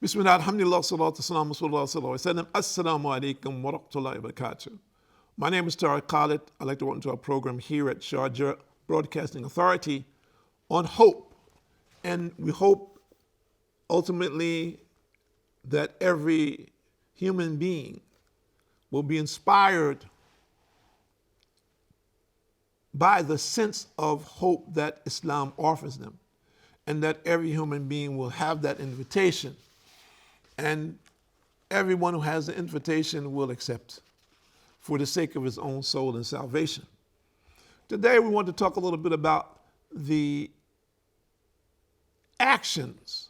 Bismillah, alhamdulillah, salatu salam, sallallahu alaihi wasallam. Assalamu alaikum wa rahmatullahi wa barakatuh. My name is Tariq Khalid. I'd like to welcome to our program here at Sharjah Broadcasting Authority on hope. And we hope ultimately that every human being will be inspired by the sense of hope that Islam offers them, and that every human being will have that invitation, and everyone who has the invitation will accept for the sake of his own soul and salvation. Today we want to talk a little bit about the actions,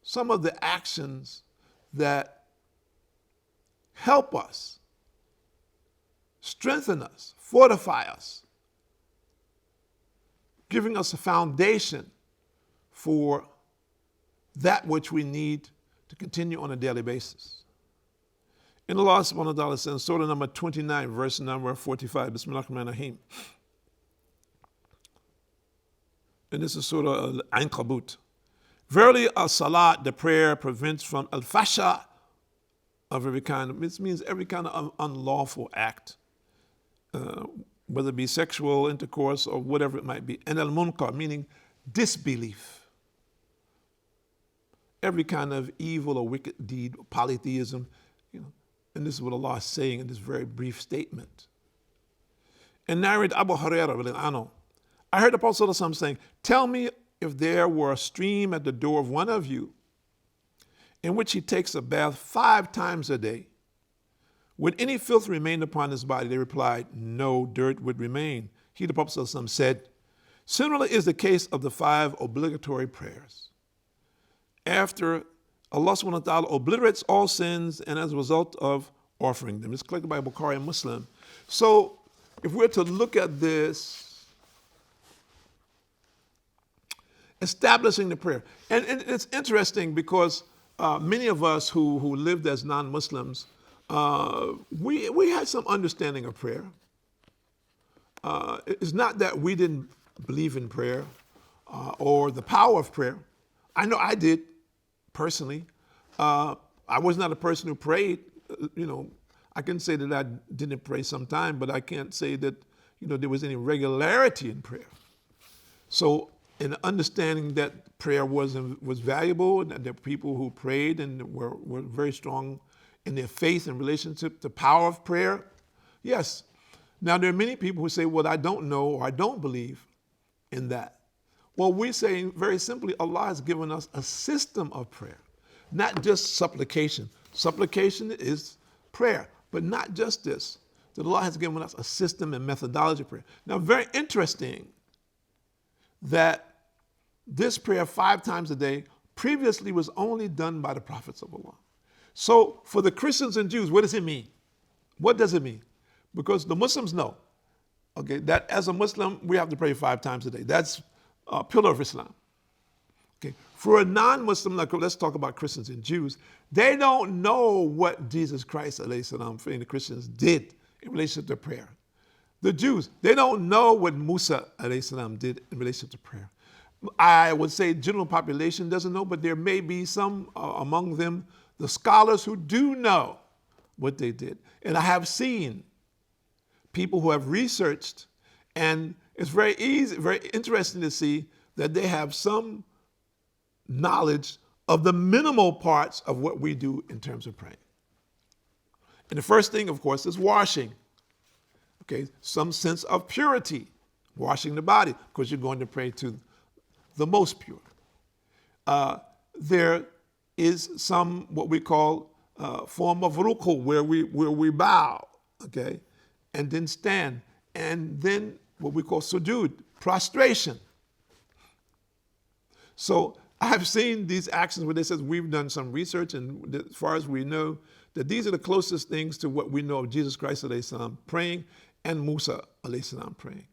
some of the actions that help us, strengthen us, fortify us, giving us a foundation for that which we need to continue on a daily basis. In Allah subhanahu wa ta'ala says, Surah number 29, verse number 45, Bismillah ar-Rahman ar-Rahim. And this is Surah Al-Ankabut. Verily, salat, the prayer, prevents from al-fasha, of every kind. This means every kind of unlawful act, whether it be sexual intercourse or whatever it might be. And al-munkar, meaning disbelief. Every kind of evil or wicked deed, polytheism, and this is what Allah is saying in this very brief statement. And narrate Abu Hurairah, I heard the Prophet ﷺ saying, tell me if there were a stream at the door of one of you in which he takes a bath 5 times a day, would any filth remain upon his body? They replied, no dirt would remain. He, the Prophet ﷺ, said, similar is the case of the 5 obligatory prayers. After Allah subhanahu wa ta'ala obliterates all sins and as a result of offering them. It's collected by Bukhari and Muslim. So if we're to look at this, establishing the prayer. And it's interesting because many of us who lived as non-Muslims, we had some understanding of prayer. It's not that we didn't believe in prayer or the power of prayer. I know I did. Personally, I was not a person who prayed. I can say that I didn't pray sometime, but I can't say that there was any regularity in prayer. So, in understanding that prayer was valuable, and that there were people who prayed and were very strong in their faith and relationship to the power of prayer, yes. Now there are many people who say, "Well, I don't know or I don't believe in that." Well, we say very simply, Allah has given us a system of prayer, not just supplication. Supplication is prayer, but not just this. That Allah has given us a system and methodology of prayer. Now, very interesting that this prayer 5 times a day previously was only done by the prophets of Allah. So for the Christians and Jews, what does it mean? What does it mean? Because the Muslims know, that as a Muslim, we have to pray 5 times a day. That's a pillar of Islam. For a non-Muslim, let's talk about Christians and Jews, they don't know what Jesus Christ, alayhi and the Christians did in relationship to prayer. The Jews, they don't know what Musa, alayhi did in relationship to prayer. I would say general population doesn't know, but there may be some among them, the scholars who do know what they did. And I have seen people who have researched, and it's very interesting to see that they have some knowledge of the minimal parts of what we do in terms of praying. And the first thing, of course, is washing. Some sense of purity, washing the body, because you're going to pray to the most pure. There is some what we call form of ruku, where we bow, and then stand, and then what we call sujud, prostration. So I've seen these actions where they says we've done some research, and as far as we know, that these are the closest things to what we know of Jesus Christ alayhi praying and Musa alayhi praying,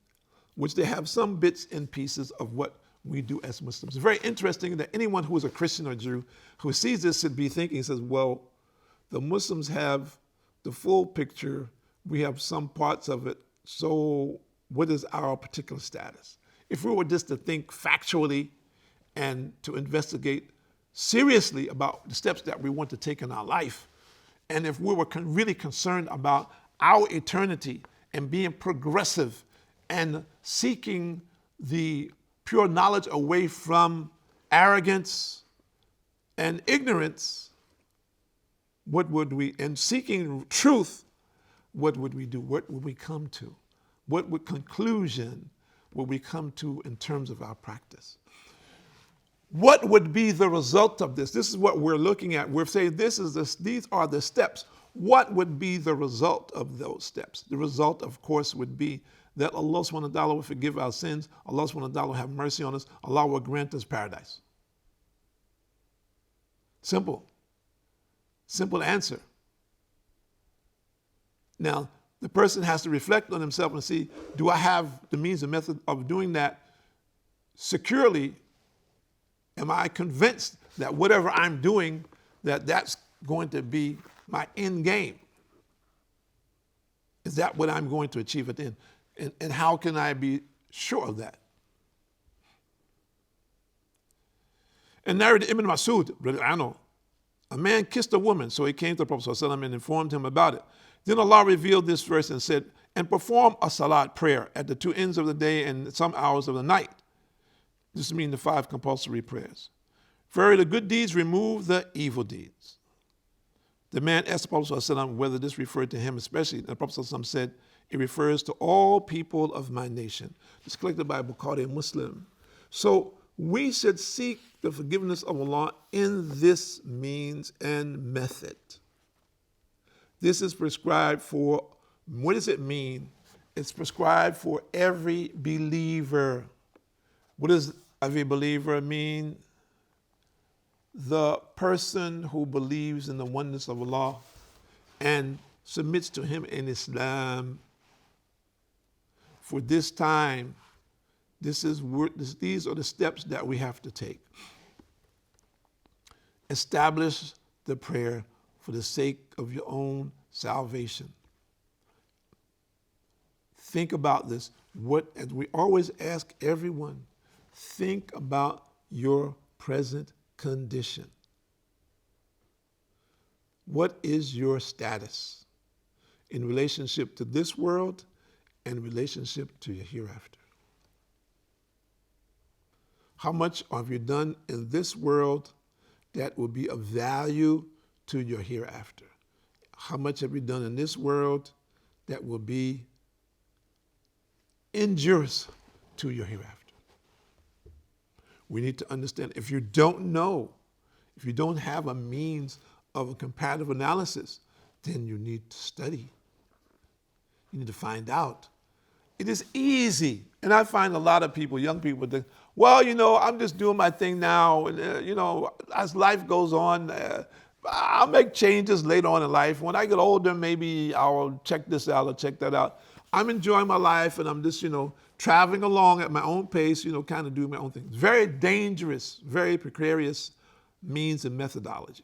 which they have some bits and pieces of what we do as Muslims. It's very interesting that anyone who is a Christian or Jew who sees this should be thinking, says, well, the Muslims have the full picture, we have some parts of it, so what is our particular status? If we were just to think factually and to investigate seriously about the steps that we want to take in our life, and if we were really concerned about our eternity and being progressive and seeking the pure knowledge away from arrogance and ignorance, what would we, and seeking truth, what would we do? What would we come to? What would conclusion would we come to in terms of our practice? What would be the result of this? This is what we're looking at. We're saying these are the steps. What would be the result of those steps? The result, of course, would be that Allah subhanahu wa ta'ala will forgive our sins. Allah subhanahu wa ta'ala will have mercy on us. Allah will grant us paradise. Simple. Simple answer. Now, the person has to reflect on himself and see, do I have the means and method of doing that securely? Am I convinced that whatever I'm doing, that's going to be my end game? Is that what I'm going to achieve at the end? And how can I be sure of that? And narrated Ibn Masud, a man kissed a woman, so he came to the Prophet ﷺ and informed him about it. Then Allah revealed this verse and said, and perform a salat prayer at the two ends of the day and some hours of the night. This means the 5 compulsory prayers. Verily, the good deeds remove the evil deeds. The man asked the Prophet ﷺ whether this referred to him especially. And the Prophet ﷺ said, it refers to all people of my nation. It's collected by Bukhari and Muslim. So we should seek the forgiveness of Allah in this means and method. This is prescribed for, what does it mean? It's prescribed for every believer. What does every believer mean? The person who believes in the oneness of Allah and submits to Him in Islam. For this time, these are the steps that we have to take. Establish the prayer for the sake of your own salvation. Think about this. As we always ask everyone, think about your present condition. What is your status in relationship to this world and relationship to your hereafter? How much have you done in this world that will be of value to your hereafter? How much have you done in this world that will be injurious to your hereafter? We need to understand, if you don't know, if you don't have a means of a comparative analysis, then you need to study. You need to find out. It is easy. And I find a lot of people, young people, think, well, I'm just doing my thing now. And, as life goes on, I'll make changes later on in life. When I get older, maybe I'll check this out or check that out. I'm enjoying my life and I'm just, traveling along at my own pace, kind of doing my own thing. Very dangerous, very precarious means and methodology.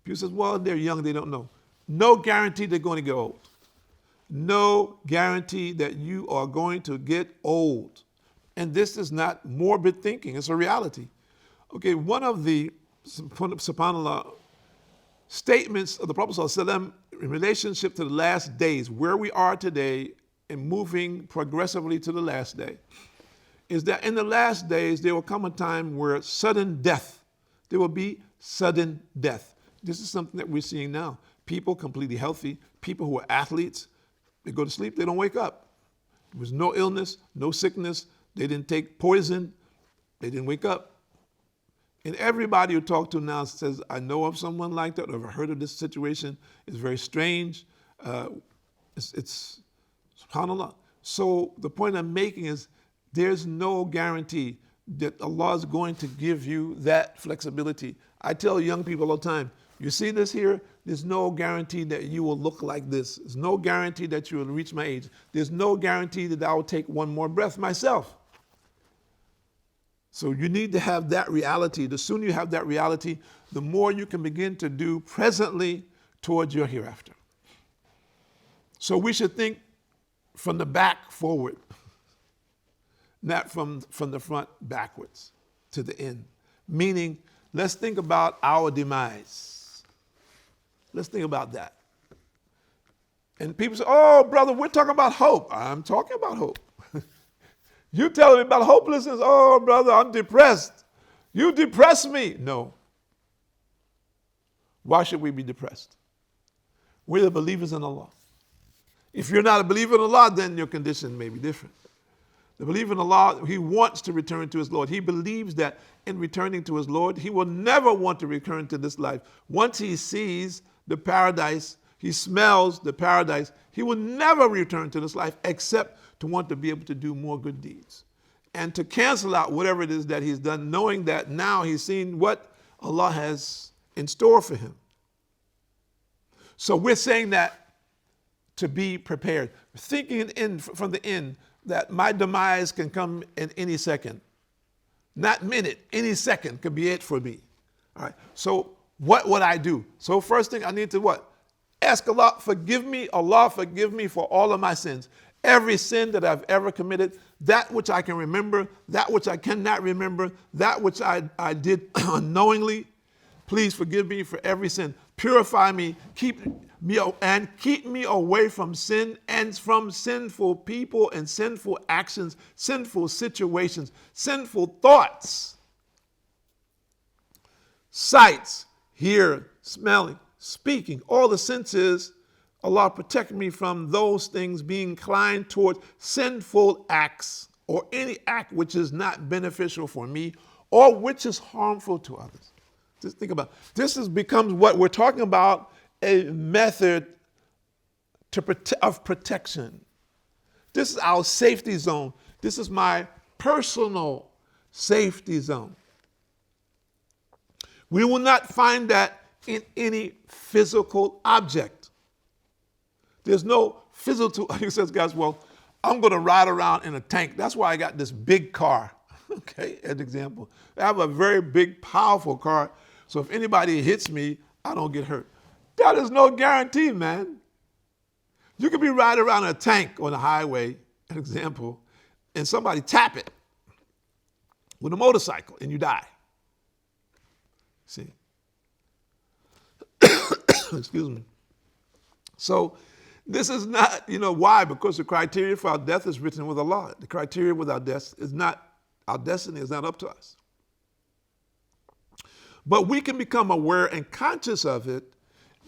People say, well, they're young, they don't know. No guarantee they're going to get old. No guarantee that you are going to get old. And this is not morbid thinking, it's a reality. Okay, one of the, subhanAllah, statements of the Prophet ﷺ in relationship to the last days, where we are today and moving progressively to the last day, is that in the last days there will come a time where sudden death, there will be sudden death. This is something that we're seeing now. People completely healthy, people who are athletes, they go to sleep, they don't wake up. There was no illness, no sickness, they didn't take poison, they didn't wake up. And everybody you talk to now says, I know of someone like that, or I've heard of this situation. It's very strange. It's subhanAllah. So the point I'm making is there's no guarantee that Allah is going to give you that flexibility. I tell young people all the time, you see this here? There's no guarantee that you will look like this. There's no guarantee that you will reach my age. There's no guarantee that I will take one more breath myself. So you need to have that reality. The sooner you have that reality, the more you can begin to do presently towards your hereafter. So we should think from the back forward, not from the front backwards to the end. Meaning let's think about our demise. Let's think about that. And people say, oh, brother, we're talking about hope. I'm talking about hope. You telling me about hopelessness? Oh, brother, I'm depressed. You depress me. No. Why should we be depressed? We're the believers in Allah. If you're not a believer in Allah, then your condition may be different. The believer in Allah, he wants to return to his Lord. He believes that in returning to his Lord, he will never want to return to this life. Once he sees the paradise, he smells the paradise, he will never return to this life except to want to be able to do more good deeds and to cancel out whatever it is that he's done, knowing that now he's seen what Allah has in store for him. So we're saying that to be prepared, thinking from the end that my demise can come in any second, not minute, any second could be it for me. All right. So what would I do? So first thing I need to what? Ask Allah, forgive me for all of my sins. Every sin that I've ever committed, that which I can remember, that which I cannot remember, that which I did unknowingly, please forgive me for every sin. Purify me, keep me away from sin and from sinful people and sinful actions, sinful situations, sinful thoughts, sights, hearing, smelling, speaking, all the senses. Allah protect me from those things, being inclined toward sinful acts or any act which is not beneficial for me or which is harmful to others. Just think about it. This becomes what we're talking about, a method of protection. This is our safety zone. This is my personal safety zone. We will not find that in any physical object. There's no physical, he says, guys, well, I'm going to ride around in a tank. That's why I got this big car. Okay, as an example. I have a very big, powerful car. So if anybody hits me, I don't get hurt. That is no guarantee, man. You could be riding around in a tank on the highway, an example, and somebody tap it with a motorcycle and you die. See? Excuse me. So this is not, why? Because the criteria for our death is written with Allah. The criteria with our death is not, our destiny is not up to us. But we can become aware and conscious of it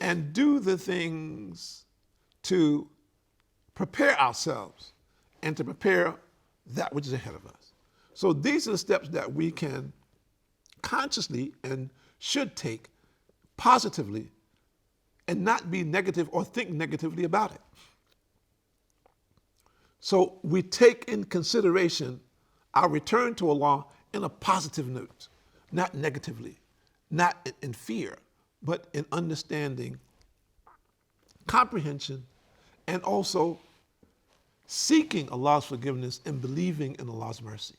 and do the things to prepare ourselves and to prepare that which is ahead of us. So these are the steps that we can consciously and should take positively and not be negative or think negatively about it. So we take in consideration our return to Allah in a positive note, not negatively, not in fear, but in understanding, comprehension, and also seeking Allah's forgiveness and believing in Allah's mercy.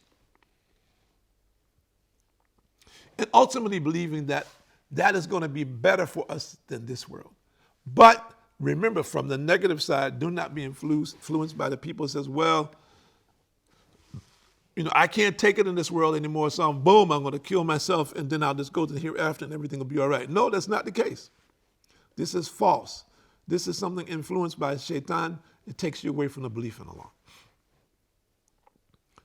And ultimately believing that that is going to be better for us than this world. But remember, from the negative side, do not be influenced by the people who says, well, I can't take it in this world anymore, so boom, I'm going to kill myself and then I'll just go to the hereafter and everything will be all right. No, that's not the case. This is false. This is something influenced by shaitan. It takes you away from the belief in Allah.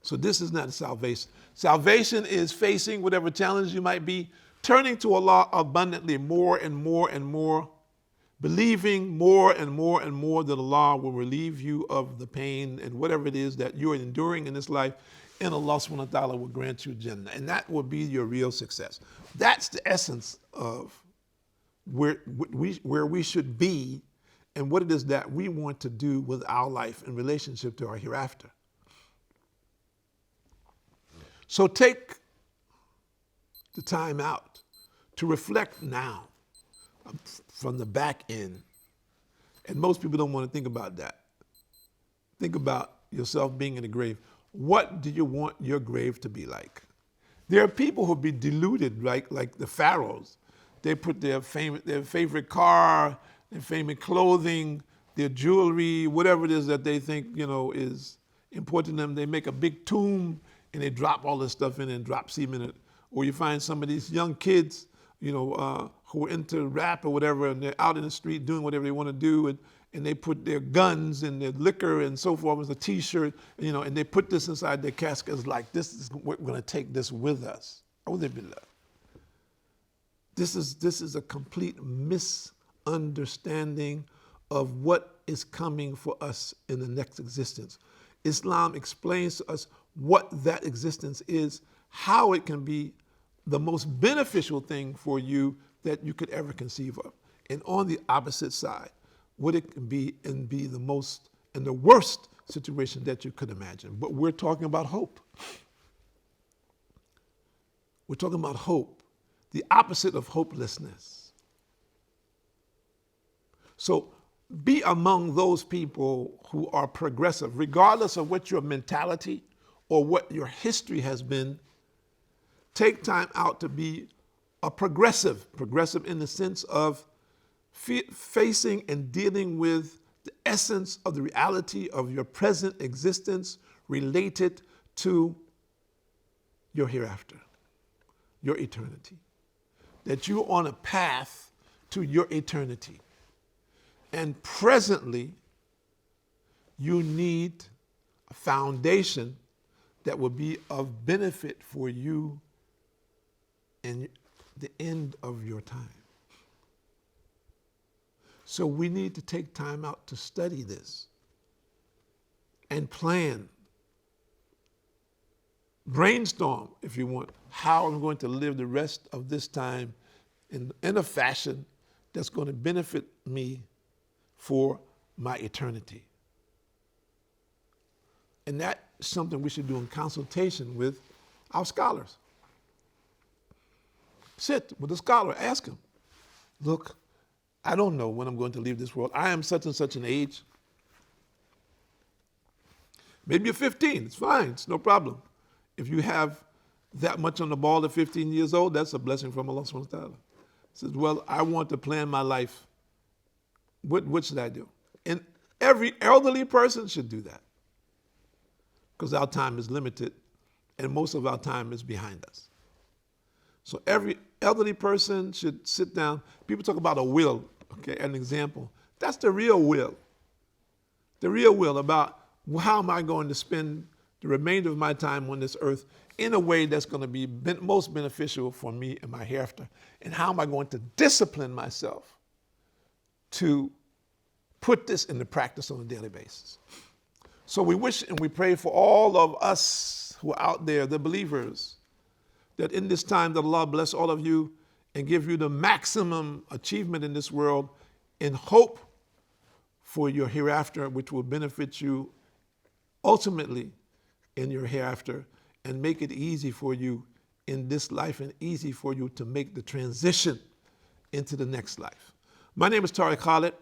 So this is not salvation. Salvation is facing whatever challenge you might be, turning to Allah abundantly more and more and more, believing more and more and more that Allah will relieve you of the pain and whatever it is that you're enduring in this life, and Allah subhanahu wa ta'ala will grant you Jannah. And that will be your real success. That's the essence of where we should be and what it is that we want to do with our life in relationship to our hereafter. So take the time out to reflect now from the back end. And most people don't want to think about that. Think about yourself being in the grave. What do you want your grave to be like? There are people who be deluded, like the pharaohs. They put their favorite car, their favorite clothing, their jewelry, whatever it is that they think, is important to them. They make a big tomb and they drop all this stuff in and drop semen in it. or you find some of these young kids, who are into rap or whatever, and they're out in the street doing whatever they want to do, and they put their guns and their liquor and so forth as a T-shirt, and they put this inside their caskets like, this is, we're going to take this with us. This is a complete misunderstanding of what is coming for us in the next existence. Islam explains to us what that existence is, how it can be the most beneficial thing for you that you could ever conceive of. And on the opposite side, what it can be and be the most and the worst situation that you could imagine. But we're talking about hope. We're talking about hope, the opposite of hopelessness. So be among those people who are progressive, regardless of what your mentality or what your history has been. Take time out to be a progressive in the sense of facing and dealing with the essence of the reality of your present existence related to your hereafter, your eternity. That you're on a path to your eternity. And presently, you need a foundation that will be of benefit for you in the end of your time. So we need to take time out to study this and plan. Brainstorm, if you want, how I'm going to live the rest of this time in a fashion that's going to benefit me for my eternity. And that's something we should do in consultation with our scholars. Sit with a scholar, ask him, look, I don't know when I'm going to leave this world. I am such and such an age. Maybe you're 15, it's fine, it's no problem. If you have that much on the ball at 15 years old, that's a blessing from Allah subhanahu wa ta'ala. He says, well, I want to plan my life. What should I do? And every elderly person should do that, because our time is limited and most of our time is behind us. So every elderly person should sit down. People talk about a will, okay, an example. That's the real will. The real will about how am I going to spend the remainder of my time on this earth in a way that's going to be most beneficial for me and my hereafter. And how am I going to discipline myself to put this into practice on a daily basis? So we wish and we pray for all of us who are out there, the believers, that in this time that Allah bless all of you and give you the maximum achievement in this world in hope for your hereafter, which will benefit you ultimately in your hereafter, and make it easy for you in this life and easy for you to make the transition into the next life. My name is Tariq Khalid.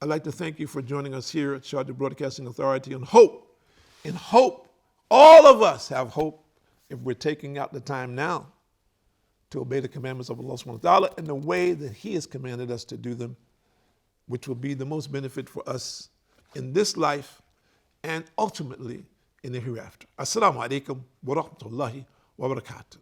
I'd like to thank you for joining us here at Sharjah Broadcasting Authority on hope. In hope, all of us have hope if we're taking out the time now to obey the commandments of Allah subhanahu wa ta'ala in the way that He has commanded us to do them, which will be the most benefit for us in this life and ultimately in the hereafter. Assalamu alaikum wa rahmatullahi wa barakatuh.